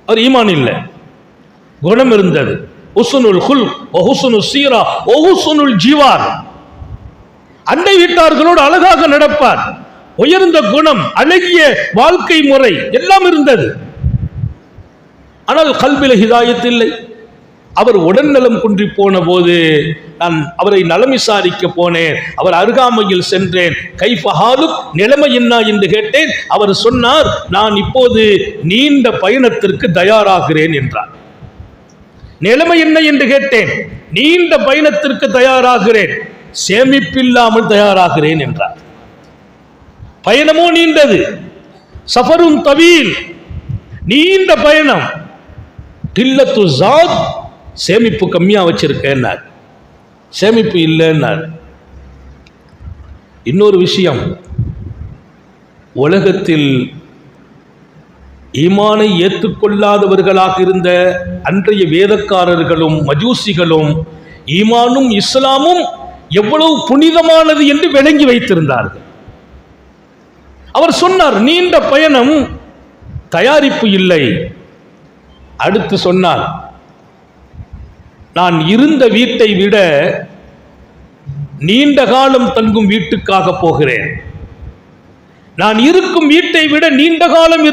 அவர் ஈமான் இல்லை, குணம் இருந்தது. உஸ்னுல் குல் வஹுஸ்னுல் சீரா வஹுஸ்னுல் ஜிவார், அண்டை வீட்டார்களோடு அழகாக நடப்பார், உயர்ந்த குணம், அழகிய வாழ்க்கை முறை எல்லாம் இருந்தது. ஆனால் கல்வில ஹிதாயத் இல்லை. அவர் உடல்நலம் குன்றி போன போது நான் அவரை நலம் விசாரிக்க போனேன். அவர் அருகாமையில் சென்றேன். கைஃபஹாலு, நிலைமை என்ன என்று கேட்டேன். அவர் சொன்னார், நான் இப்போது நீண்ட பயணத்திற்கு தயாராகிறேன் என்றார். நிலைமை என்ன என்று கேட்டேன். நீண்ட பயணத்திற்கு தயாராகிறேன், சேமிப்பில்லாமல் தயாராகிறேன் என்றார். பயணமோ நீண்டது, சஃபரும் தவீல், நீண்ட பயணம். கில்லத்து ஜாத், சேமிப்பு கம்மியா வச்சிருக்கேன்னார், சேமிப்பு இல்லைன்னார். இன்னொரு விஷயம், உலகத்தில் ஈமானை ஏற்றுக்கொள்ளாதவர்களாக இருந்த அன்றைய வேதக்காரர்களும் மஜூசிகளும் ஈமானும் இஸ்லாமும் எவ்வளவு புனிதமானது என்று விளங்கி வைத்திருந்தார்கள். அவர் சொன்னார், நீண்ட பயணம், தயாரிப்பு இல்லை. அடுத்து சொன்னார், நான் இருந்த வீட்டை விட நீண்ட காலம் தங்கும் வீட்டுக்காக போகிறேன். நான் இருக்கும் வீட்டை விட நீண்ட காலம்